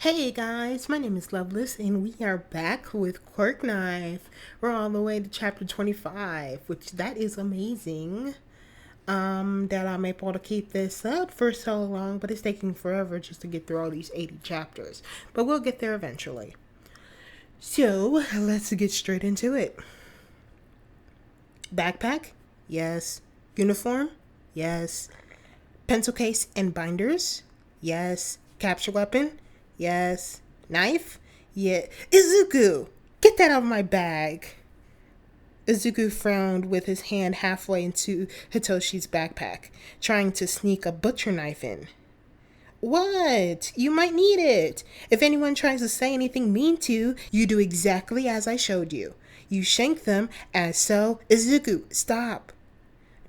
Hey guys, my name is Loveless and we are back with Quirk Knife. We're all the way to chapter 25, which that is amazing. That I'm able to keep this up for so long, but it's taking forever just to get through all these 80 chapters. But we'll get there eventually. So, let's get straight into it. Backpack? Yes. Uniform? Yes. Pencil case and binders? Yes. Capture weapon? Yes. Knife? Yeah. Izuku! Get that out of my bag! Izuku frowned with his hand halfway into Hitoshi's backpack, trying to sneak a butcher knife in. What? You might need it. If anyone tries to say anything mean to you, you do exactly as I showed you. You shank them as so. Izuku, stop.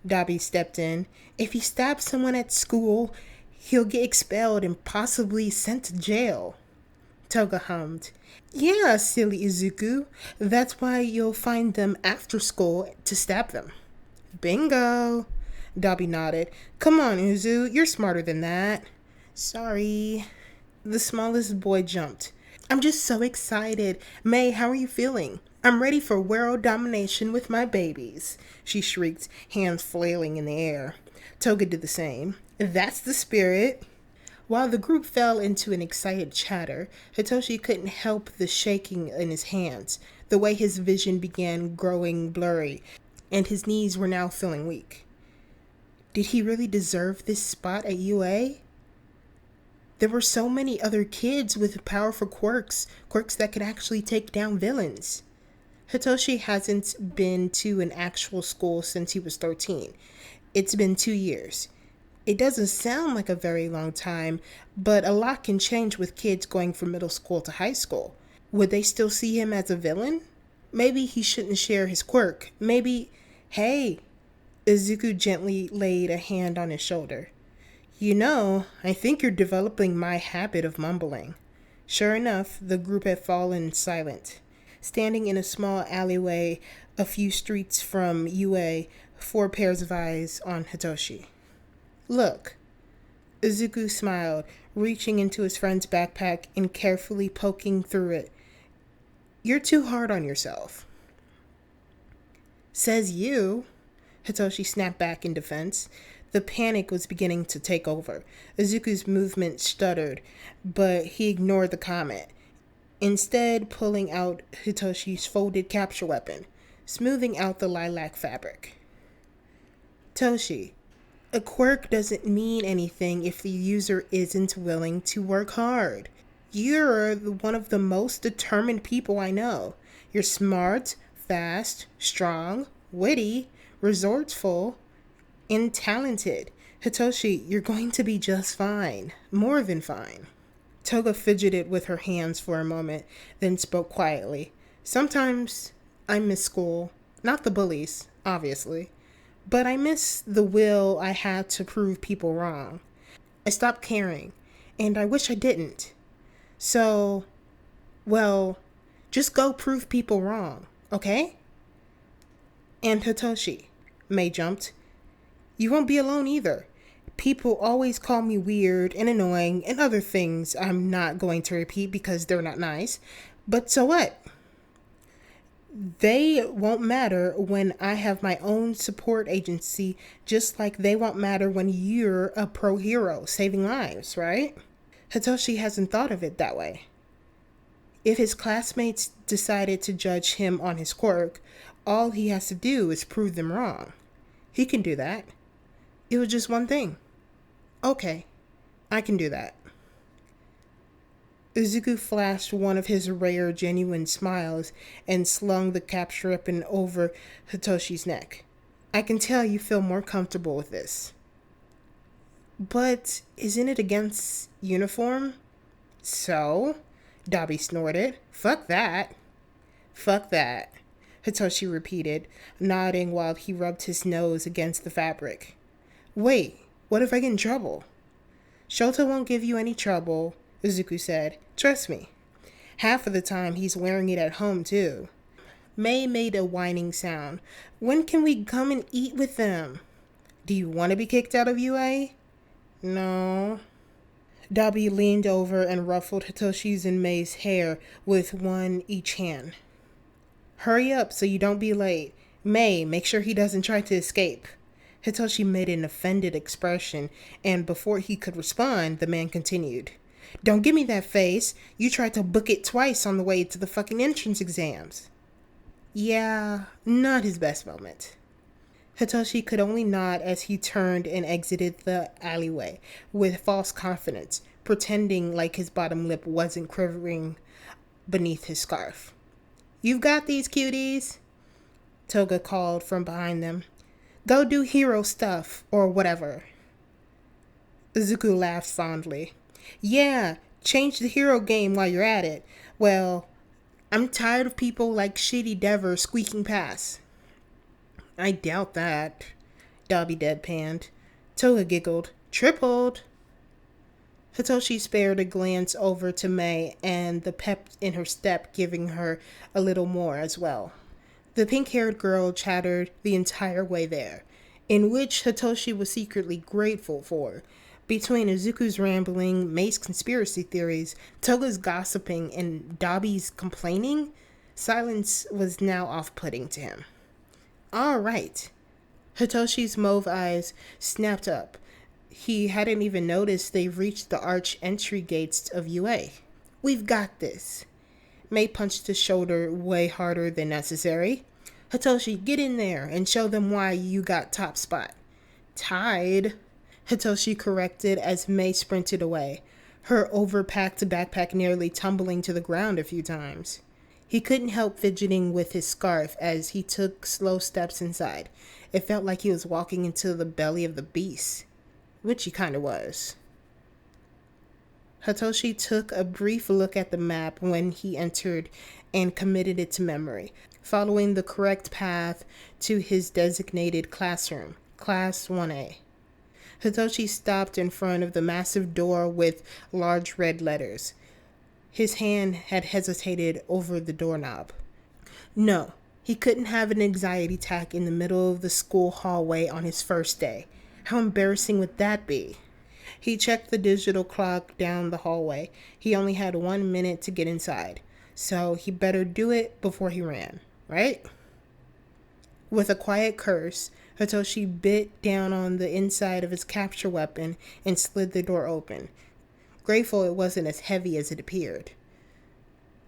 Dabi stepped in. If he stabs someone at school, he'll get expelled and possibly sent to jail. Toga hummed. Yeah, silly Izuku. That's why you'll find them after school to stab them. Bingo. Dabi nodded. Come on, Uzu. You're smarter than that. Sorry. The smallest boy jumped. I'm just so excited. May, how are you feeling? I'm ready for world domination with my babies, she shrieked, hands flailing in the air. Toga did the same. That's the spirit. While the group fell into an excited chatter, Hitoshi couldn't help the shaking in his hands, the way his vision began growing blurry, and his knees were now feeling weak. Did he really deserve this spot at UA? There were so many other kids with powerful quirks that could actually take down villains. Hitoshi hasn't been to an actual school since he was 13. It's been 2 years. It doesn't sound like a very long time, but a lot can change with kids going from middle school to high school. Would they still see him as a villain? Maybe he shouldn't share his quirk. Maybe... Hey! Izuku gently laid a hand on his shoulder. You know, I think you're developing my habit of mumbling. Sure enough, the group had fallen silent. Standing in a small alleyway a few streets from UA, 4 pairs of eyes on Hitoshi. Look. Izuku smiled, reaching into his friend's backpack and carefully poking through it. You're too hard on yourself. Says you. Hitoshi snapped back in defense. The panic was beginning to take over. Izuku's movement stuttered, but he ignored the comment, instead pulling out Hitoshi's folded capture weapon, smoothing out the lilac fabric. Toshi, a quirk doesn't mean anything if the user isn't willing to work hard. You're one of the most determined people I know. You're smart, fast, strong, witty, resourceful, and talented. Hitoshi, you're going to be just fine. More than fine. Toga fidgeted with her hands for a moment, then spoke quietly. Sometimes I miss school. Not the bullies, obviously. But I miss the will I had to prove people wrong. I stopped caring, and I wish I didn't. So, well, just go prove people wrong, okay? And Hitoshi, May jumped. You won't be alone either. People always call me weird and annoying and other things I'm not going to repeat because they're not nice. But so what? They won't matter when I have my own support agency, just like they won't matter when you're a pro hero saving lives, right? Hitoshi hasn't thought of it that way. If his classmates decided to judge him on his quirk, all he has to do is prove them wrong. He can do that. It was just one thing. Okay, I can do that. Izuku flashed one of his rare, genuine smiles and slung the capture weapon over Hitoshi's neck. I can tell you feel more comfortable with this. But isn't it against uniform? So? Dabi snorted. Fuck that. Fuck that, Hitoshi repeated, nodding while he rubbed his nose against the fabric. Wait, what if I get in trouble? Shota won't give you any trouble, Izuku said. Trust me. Half of the time he's wearing it at home too. May made a whining sound. When can we come and eat with them? Do you want to be kicked out of UA? No. Dabi leaned over and ruffled Hitoshi's and May's hair with one each hand. Hurry up so you don't be late. May, make sure he doesn't try to escape. Hitoshi made an offended expression, and before he could respond, the man continued. Don't give me that face. You tried to book it twice on the way to the fucking entrance exams. Yeah, not his best moment. Hitoshi could only nod as he turned and exited the alleyway with false confidence, pretending like his bottom lip wasn't quivering beneath his scarf. You've got these, cuties, Toga called from behind them. Go do hero stuff, or whatever. Izuku laughed fondly. Yeah, change the hero game while you're at it. Well, I'm tired of people like Shitty Dever squeaking past. I doubt that, Dabi deadpanned. Toga giggled. Tripled. Hitoshi spared a glance over to May and the pep in her step giving her a little more as well. The pink-haired girl chattered the entire way there, in which Hitoshi was secretly grateful for. Between Izuku's rambling, May's conspiracy theories, Toga's gossiping, and Dabi's complaining, silence was now off-putting to him. All right. Hitoshi's mauve eyes snapped up. He hadn't even noticed they've reached the arch entry gates of UA. We've got this. May punched his shoulder way harder than necessary. Hitoshi, get in there and show them why you got top spot. Tied, Hitoshi corrected as May sprinted away, her overpacked backpack nearly tumbling to the ground a few times. He couldn't help fidgeting with his scarf as he took slow steps inside. It felt like he was walking into the belly of the beast, which he kind of was. Hitoshi took a brief look at the map when he entered and committed it to memory, following the correct path to his designated classroom, Class 1A. Hitoshi stopped in front of the massive door with large red letters. His hand had hesitated over the doorknob. No, he couldn't have an anxiety attack in the middle of the school hallway on his first day. How embarrassing would that be? He checked the digital clock down the hallway. He only had 1 minute to get inside, so he better do it before he ran, right? With a quiet curse, Hitoshi bit down on the inside of his capture weapon and slid the door open, grateful it wasn't as heavy as it appeared.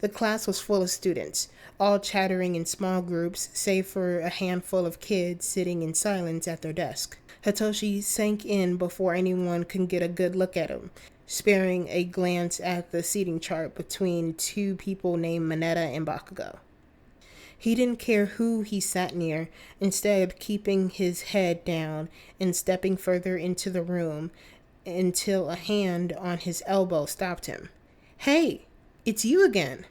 The class was full of students, all chattering in small groups, save for a handful of kids sitting in silence at their desk. Hitoshi sank in before anyone could get a good look at him, sparing a glance at the seating chart between two people named Mineta and Bakugo. He didn't care who he sat near, instead keeping his head down and stepping further into the room until a hand on his elbow stopped him. Hey, it's you again.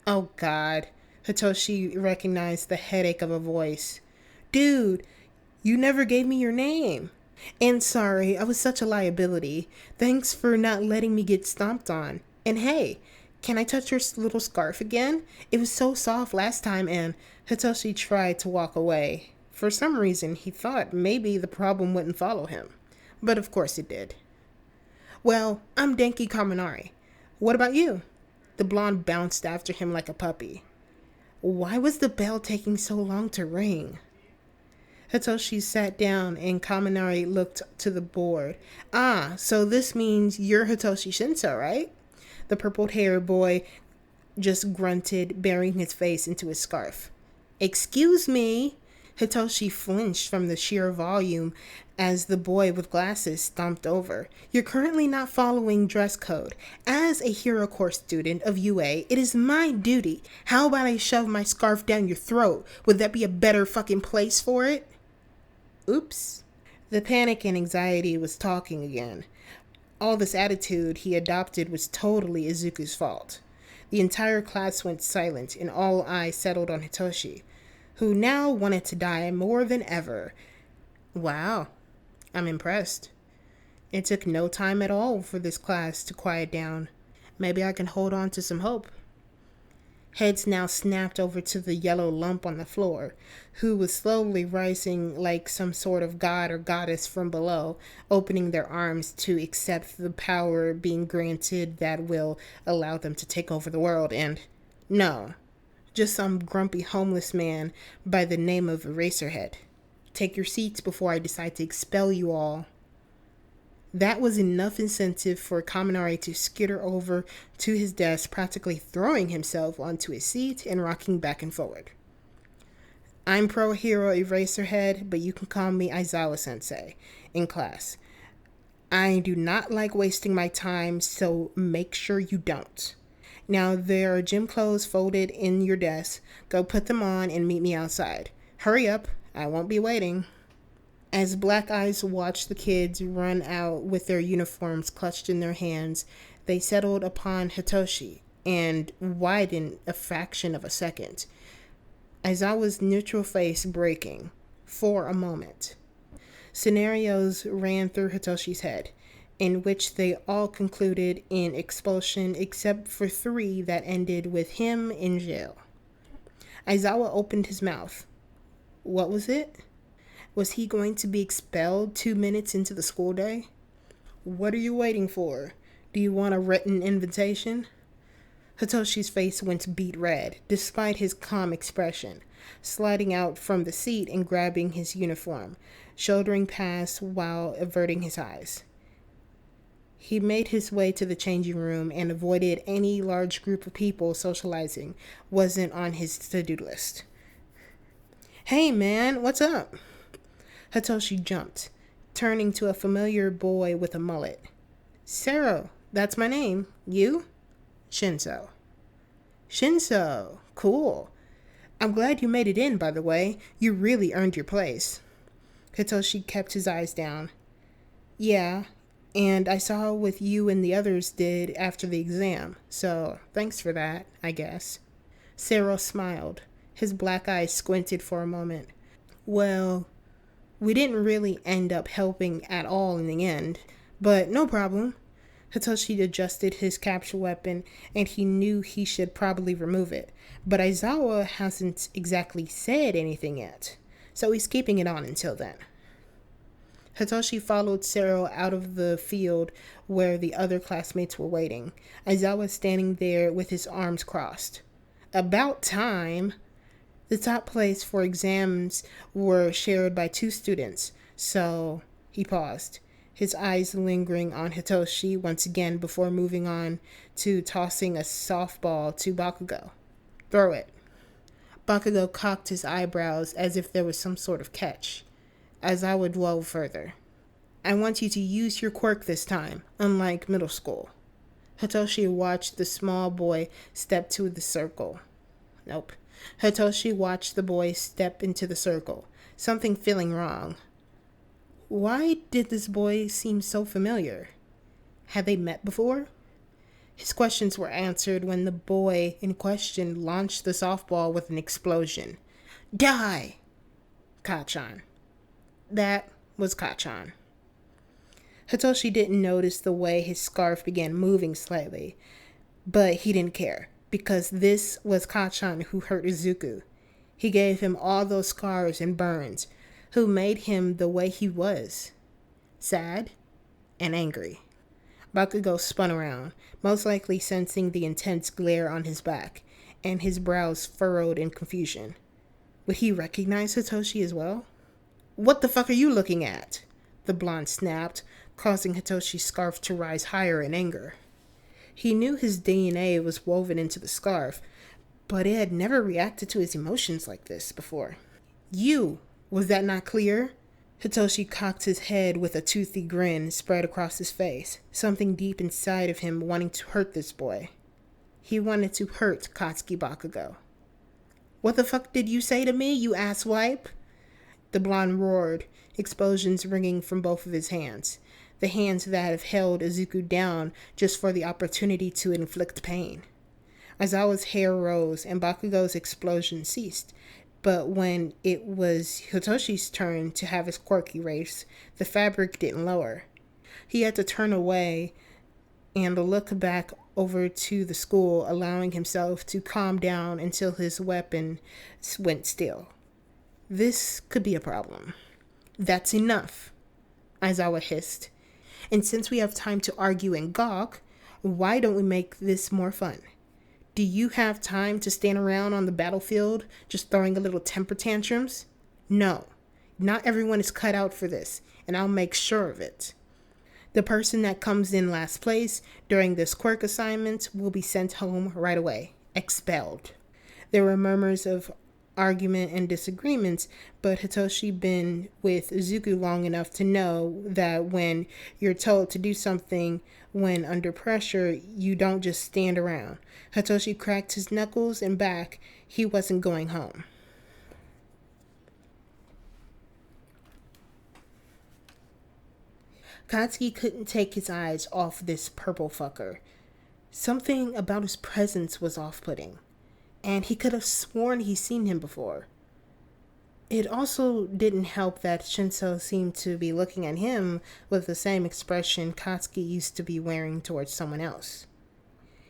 Oh God, Hitoshi recognized the headache of a voice. Dude, you never gave me your name. And sorry, I was such a liability. Thanks for not letting me get stomped on. And hey, can I touch your little scarf again? It was so soft last time. And Hitoshi tried to walk away. For some reason, he thought maybe the problem wouldn't follow him. But of course it did. Well, I'm Denki Kaminari. What about you? The blonde bounced after him like a puppy. Why was the bell taking so long to ring? Hitoshi sat down and Kaminari looked to the board. Ah, so this means you're Hitoshi Shinso, right? The purple-haired boy just grunted, burying his face into his scarf. Excuse me? Hitoshi flinched from the sheer volume as the boy with glasses stomped over. You're currently not following dress code. As a Hero Corps student of UA, it is my duty. How about I shove my scarf down your throat? Would that be a better fucking place for it? Oops. The panic and anxiety was talking again. All this attitude he adopted was totally Izuku's fault. The entire class went silent and all eyes settled on Hitoshi, who now wanted to die more than ever. Wow, I'm impressed. It took no time at all for this class to quiet down. Maybe I can hold on to some hope. Heads now snapped over to the yellow lump on the floor, who was slowly rising like some sort of god or goddess from below, opening their arms to accept the power being granted that will allow them to take over the world. And no, just some grumpy homeless man by the name of Eraserhead. Take your seats before I decide to expel you all. That was enough incentive for Kaminari to skitter over to his desk, practically throwing himself onto his seat and rocking back and forward. I'm pro hero Eraserhead, but you can call me Aizawa Sensei in class. I do not like wasting my time, so make sure you don't. Now, there are gym clothes folded in your desk. Go put them on and meet me outside. Hurry up, I won't be waiting. As Black Eyes watched the kids run out with their uniforms clutched in their hands, they settled upon Hitoshi and widened a fraction of a second. Aizawa's neutral face breaking for a moment. Scenarios ran through Hitoshi's head, in which they all concluded in expulsion except for 3 that ended with him in jail. Aizawa opened his mouth. What was it? Was he going to be expelled 2 minutes into the school day? What are you waiting for? Do you want a written invitation? Hitoshi's face went beet red, despite his calm expression, sliding out from the seat and grabbing his uniform, shouldering past while averting his eyes. He made his way to the changing room and avoided any large group of people socializing wasn't on his to-do list. Hey man, what's up? Hitoshi jumped, turning to a familiar boy with a mullet. Sero, that's my name. You? Shinso. Shinso, cool. I'm glad you made it in, by the way. You really earned your place. Hitoshi kept his eyes down. Yeah, and I saw what you and the others did after the exam, so thanks for that, I guess. Sero smiled. His black eyes squinted for a moment. Well, we didn't really end up helping at all in the end, but no problem. Hitoshi adjusted his capture weapon, and he knew he should probably remove it, but Aizawa hasn't exactly said anything yet, so he's keeping it on until then. Hitoshi followed Sero out of the field where the other classmates were waiting, Aizawa standing there with his arms crossed. About time! The top place for exams were shared by 2 students, so he paused, his eyes lingering on Hitoshi once again before moving on to tossing a softball to Bakugo. Throw it. Bakugo cocked his eyebrows as if there was some sort of catch. As I would dwell further. I want you to use your quirk this time, unlike middle school. Hitoshi watched the small boy step to the circle. Nope. Hitoshi watched the boy step into the circle, something feeling wrong. Why did this boy seem so familiar? Had they met before? His questions were answered when the boy in question launched the softball with an explosion. Die! Kachan. That was Kachan. Hitoshi didn't notice the way his scarf began moving slightly, but he didn't care, because this was Kachan who hurt Izuku. He gave him all those scars and burns, who made him the way he was. Sad and angry. Bakugo spun around, most likely sensing the intense glare on his back, and his brows furrowed in confusion. Would he recognize Hitoshi as well? What the fuck are you looking at? The blonde snapped, causing Hitoshi's scarf to rise higher in anger. He knew his DNA was woven into the scarf, but it had never reacted to his emotions like this before. You! Was that not clear? Hitoshi cocked his head with a toothy grin spread across his face, something deep inside of him wanting to hurt this boy. He wanted to hurt Katsuki Bakugo. What the fuck did you say to me, you asswipe? The blonde roared, explosions ringing from both of his hands, the hands that have held Izuku down just for the opportunity to inflict pain. Aizawa's hair rose and Bakugo's explosion ceased, but when it was Hitoshi's turn to have his quirk erased, the fabric didn't lower. He had to turn away and look back over to the school, allowing himself to calm down until his weapon went still. This could be a problem. That's enough, Aizawa hissed. And since we have time to argue and gawk, why don't we make this more fun? Do you have time to stand around on the battlefield just throwing a little temper tantrums? No, not everyone is cut out for this, and I'll make sure of it. The person that comes in last place during this quirk assignment will be sent home right away, expelled. There were murmurs of argument and disagreements, but Hitoshi been with Zuko long enough to know that when you're told to do something when under pressure, you don't just stand around. Hitoshi cracked his knuckles and back. He wasn't going home. Katsuki couldn't take his eyes off this purple fucker. Something about his presence was off-putting, and he could have sworn he'd seen him before. It also didn't help that Shinso seemed to be looking at him with the same expression Katsuki used to be wearing towards someone else.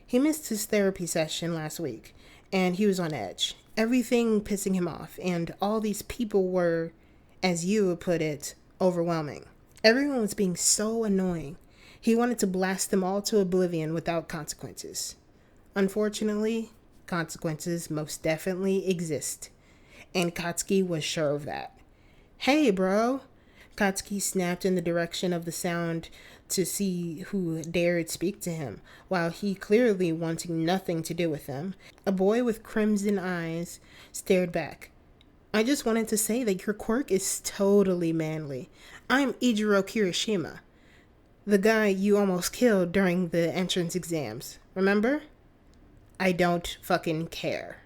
He missed his therapy session last week, and he was on edge. Everything pissing him off, and all these people were, as you would put it, overwhelming. Everyone was being so annoying. He wanted to blast them all to oblivion without consequences. Unfortunately, consequences most definitely exist, and Katsuki was sure of that. Hey, bro! Katsuki snapped in the direction of the sound to see who dared speak to him, while he, clearly wanting nothing to do with them, a boy with crimson eyes, stared back. I just wanted to say that your quirk is totally manly. I'm Ijiro Kirishima, the guy you almost killed during the entrance exams. Remember? I don't fucking care.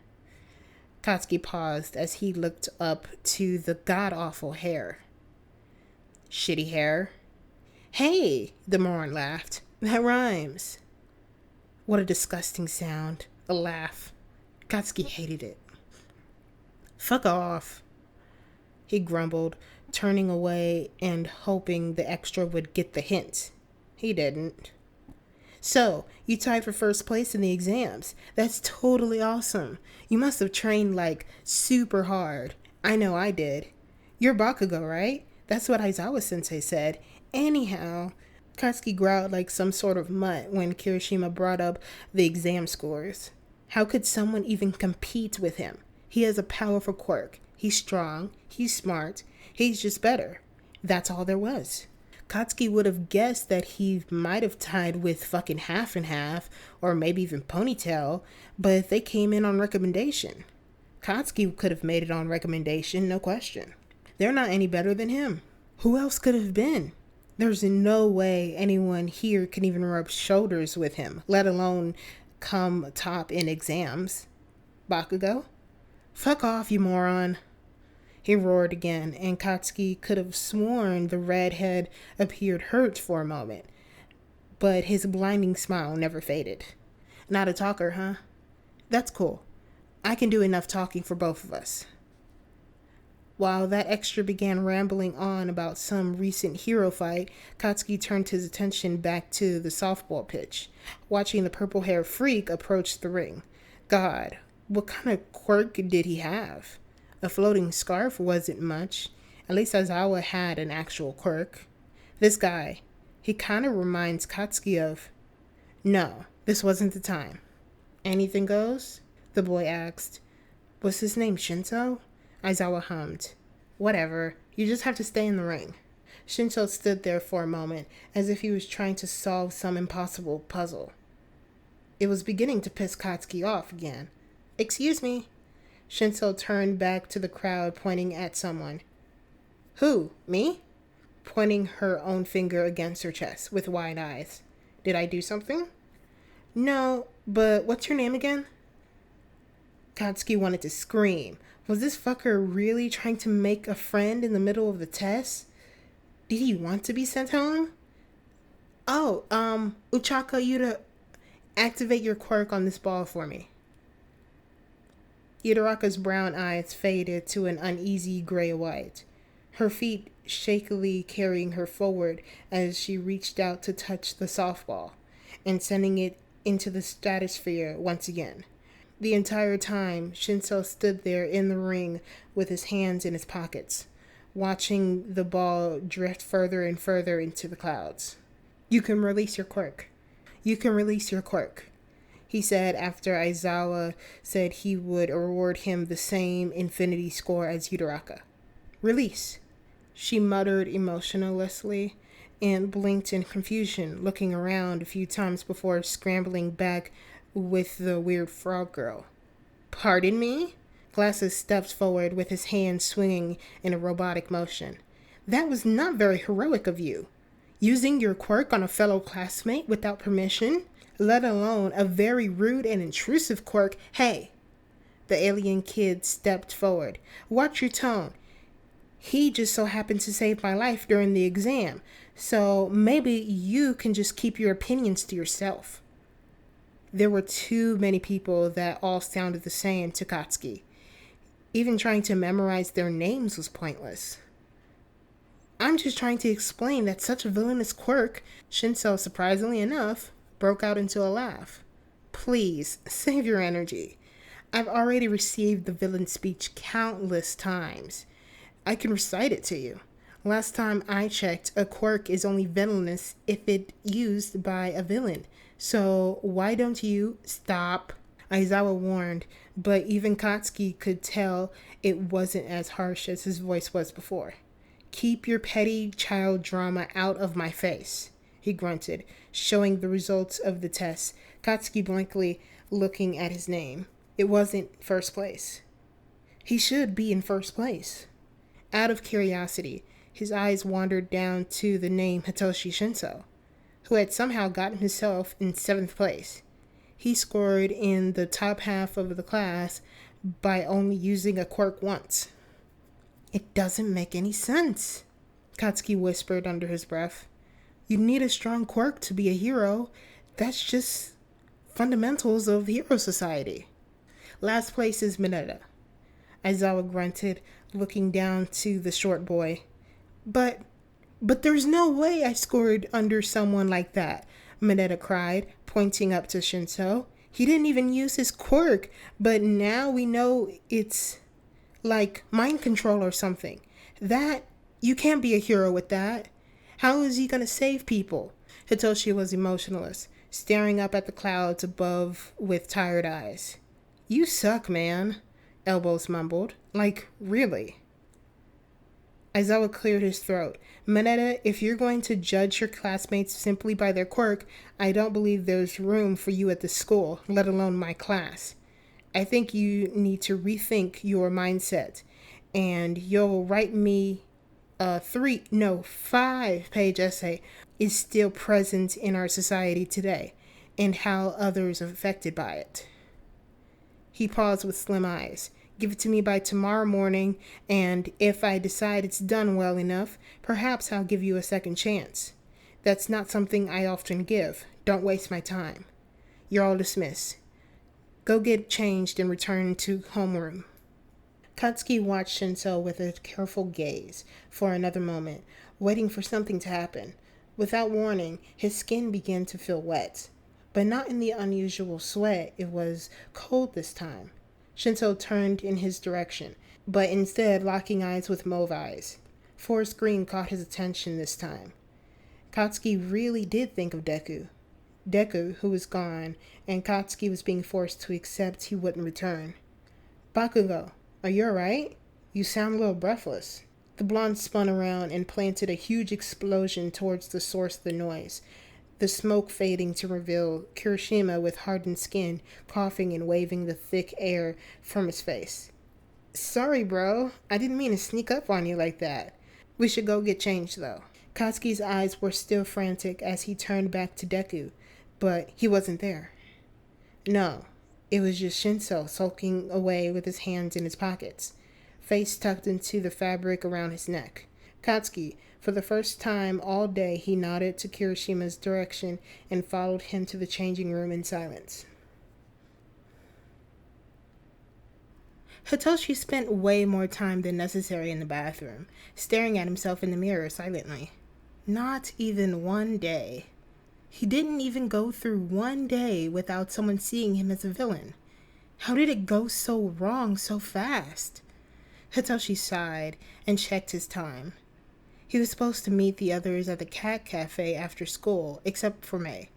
Katsuki paused as he looked up to the god-awful hair. Shitty hair? Hey, the moron laughed. That rhymes. What a disgusting sound. A laugh. Katsuki hated it. Fuck off, he grumbled, turning away and hoping the extra would get the hint. He didn't. So, you tied for first place in the exams. That's totally awesome. You must have trained, like, super hard. I know I did. You're Bakugo, right? That's what Aizawa-sensei said. Anyhow, Katsuki growled like some sort of mutt when Kirishima brought up the exam scores. How could someone even compete with him? He has a powerful quirk. He's strong. He's smart. He's just better. That's all there was. Katsuki would have guessed that he might have tied with fucking half and half, or maybe even ponytail, but they came in on recommendation. Katsuki could have made it on recommendation, no question. They're not any better than him. Who else could have been? There's no way anyone here can even rub shoulders with him, let alone come top in exams. Bakugo? Fuck off, you moron. He roared again, and Katsuki could have sworn the redhead appeared hurt for a moment, but his blinding smile never faded. Not a talker, huh? That's cool. I can do enough talking for both of us. While that extra began rambling on about some recent hero fight, Katsuki turned his attention back to the softball pitch, watching the purple-haired freak approach the ring. God, what kind of quirk did he have? A floating scarf wasn't much. At least Aizawa had an actual quirk. This guy, he kind of reminds Katsuki of... No, this wasn't the time. Anything goes? The boy asked. Was his name Shinso? Aizawa hummed. Whatever, you just have to stay in the ring. Shinso stood there for a moment, as if he was trying to solve some impossible puzzle. It was beginning to piss Katsuki off again. Excuse me. Shinso turned back to the crowd, pointing at someone. Who? Me? Pointing her own finger against her chest, with wide eyes. Did I do something? No, but what's your name again? Katsuki wanted to scream. Was this fucker really trying to make a friend in the middle of the test? Did he want to be sent home? Oh, Uchaka, you to activate your quirk on this ball for me. Yudaraka's brown eyes faded to an uneasy gray-white, her feet shakily carrying her forward as she reached out to touch the softball and sending it into the stratosphere once again. The entire time, Shinso stood there in the ring with his hands in his pockets, watching the ball drift further and further into the clouds. You can release your quirk. You can release your quirk, he said after Aizawa said he would award him the same infinity score as Yudaraka. Release, she muttered emotionlessly and blinked in confusion, looking around a few times before scrambling back with the weird frog girl. Pardon me? Glasses stepped forward with his hand swinging in a robotic motion. That was not very heroic of you. Using your quirk on a fellow classmate without permission, let alone a very rude and intrusive quirk. Hey! The alien kid stepped forward. Watch your tone. He just so happened to save my life during the exam, so maybe you can just keep your opinions to yourself. There were too many people that all sounded the same to Katsuki. Even trying to memorize their names was pointless. I'm just trying to explain that such a villainous quirk, Shinso, surprisingly enough, broke out into a laugh. Please, save your energy. I've already received the villain speech countless times. I can recite it to you. Last time I checked, a quirk is only villainous if it's used by a villain. So why don't you stop? Aizawa warned, but even Katsuki could tell it wasn't as harsh as his voice was before. Keep your petty child drama out of my face, he grunted, showing the results of the test, Katsuki blankly looking at his name. It wasn't first place. He should be in first place. Out of curiosity, his eyes wandered down to the name Hitoshi Shinso, who had somehow gotten himself in 7th place. He scored in the top half of the class by only using a quirk once. It doesn't make any sense, Katsuki whispered under his breath. You need a strong quirk to be a hero. That's just fundamentals of hero society. Last place is Mineta. Aizawa grunted, looking down to the short boy. But there's no way I scored under someone like that, Mineta cried, pointing up to Shinso. He didn't even use his quirk, but now we know it's like mind control or something. That, you can't be a hero with that. How is he gonna save people? Hitoshi was emotionless, staring up at the clouds above with tired eyes. You suck, man, Elbows mumbled. Like, really? Aizawa cleared his throat. Mineta, if you're going to judge your classmates simply by their quirk, I don't believe there's room for you at the school, let alone my class. I think you need to rethink your mindset, and you'll write me a 5-page essay is still present in our society today, and how others are affected by it. He paused with slim eyes. Give it to me by tomorrow morning, and if I decide it's done well enough, perhaps I'll give you a second chance. That's not something I often give. Don't waste my time. You're all dismissed. Go get changed and return to homeroom. Katsuki watched Shinso with a careful gaze for another moment, waiting for something to happen. Without warning, his skin began to feel wet, but not in the unusual sweat. It was cold this time. Shinso turned in his direction, but instead locking eyes with mauve eyes. Forest green caught his attention this time. Katsuki really did think of Deku. Deku, who was gone, and Katsuki was being forced to accept he wouldn't return. Bakugo, are you alright? You sound a little breathless. The blonde spun around and planted a huge explosion towards the source of the noise, the smoke fading to reveal Kirishima with hardened skin, coughing and waving the thick air from his face. Sorry, bro. I didn't mean to sneak up on you like that. We should go get changed, though. Katsuki's eyes were still frantic as he turned back to Deku, but he wasn't there. No, it was just Shinso sulking away with his hands in his pockets, face tucked into the fabric around his neck. Katsuki, for the first time all day, he nodded to Kirishima's direction and followed him to the changing room in silence. Hitoshi spent way more time than necessary in the bathroom, staring at himself in the mirror silently. Not even one day. He didn't even go through one day without someone seeing him as a villain. How did it go so wrong so fast? Hitoshi sighed and checked his time. He was supposed to meet the others at the cat cafe after school, except for May,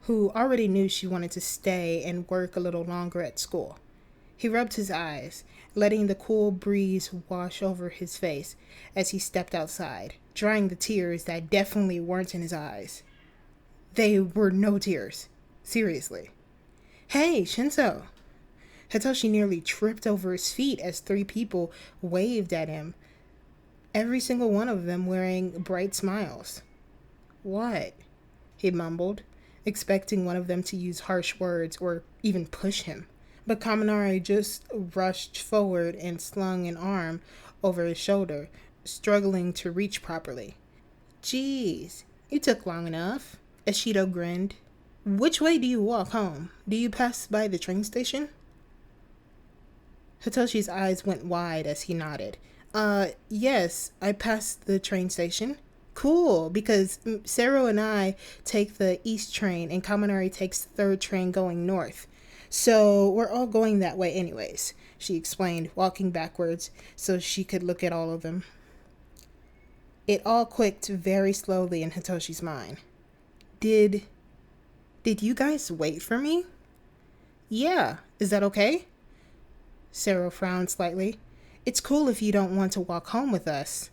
who already knew she wanted to stay and work a little longer at school. He rubbed his eyes, letting the cool breeze wash over his face as he stepped outside, drying the tears that definitely weren't in his eyes. They were no tears. Seriously. Hey, Shinso! Hitoshi nearly tripped over his feet as 3 people waved at him, every single one of them wearing bright smiles. What? He mumbled, expecting one of them to use harsh words or even push him. But Kaminari just rushed forward and slung an arm over his shoulder, struggling to reach properly. Geez, you took long enough. Ashido grinned. Which way do you walk home? Do you pass by the train station? Hitoshi's eyes went wide as he nodded. Yes, I passed the train station. Cool, because Sero and I take the east train and Kaminari takes the 3rd train going north. So we're all going that way anyways, she explained, walking backwards so she could look at all of them. It all clicked very slowly in Hitoshi's mind. Did you guys wait for me? Yeah, is that okay? Sero frowned slightly. It's cool if you don't want to walk home with us.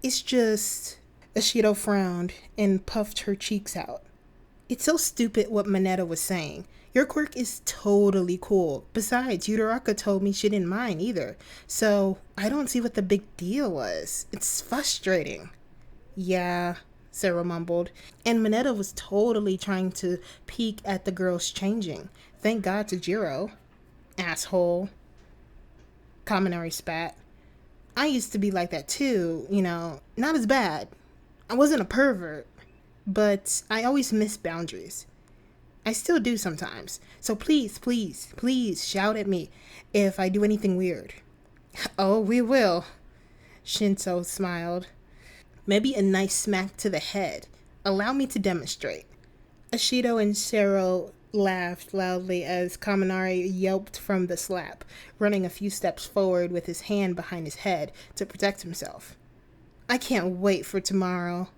It's just... Ashido frowned and puffed her cheeks out. It's so stupid what Mineta was saying. Your quirk is totally cool. Besides, Yudaraka told me she didn't mind either. So, I don't see what the big deal was. It's frustrating. Yeah, Sarah mumbled. And Mineta was totally trying to peek at the girls changing. Thank God to Jiro. Asshole. Kaminari spat. I used to be like that too, not as bad. I wasn't a pervert, but I always missed boundaries. I still do sometimes. So please, please, please shout at me if I do anything weird. Oh, we will. Shinso smiled. Maybe a nice smack to the head. Allow me to demonstrate. Ashido and Sero laughed loudly as Kaminari yelped from the slap, running a few steps forward with his hand behind his head to protect himself. I can't wait for tomorrow.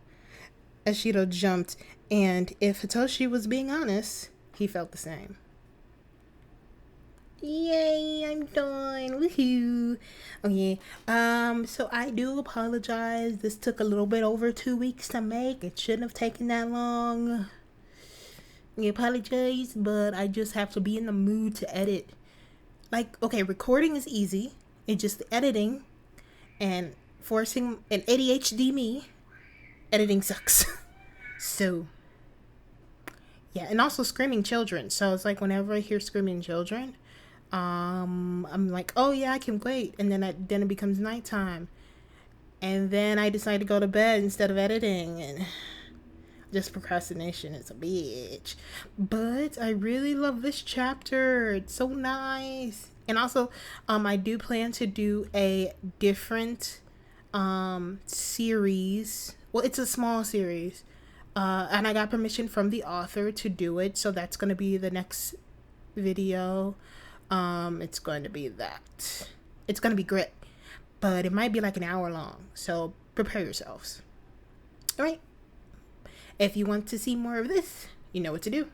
Ashido jumped, and if Hitoshi was being honest, he felt the same. Yay, I'm done. Woohoo. Okay, so I do apologize. This took a little bit over 2 weeks to make. It shouldn't have taken that long. I apologize, but I just have to be in the mood to edit. Okay, recording is easy. It's just the editing and forcing an ADHD me. Editing sucks. So, yeah, and also screaming children. So it's like whenever I hear screaming children, I'm like, oh yeah, I can wait. And then it becomes nighttime. And then I decide to go to bed instead of editing. And just procrastination is a bitch. But I really love this chapter. It's so nice. And also, I do plan to do a different series. Well, it's a small series. And I got permission from the author to do it. So that's going to be the next video. It's going to be that. It's going to be great. But it might be like an hour long. So prepare yourselves. All right. If you want to see more of this, you know what to do.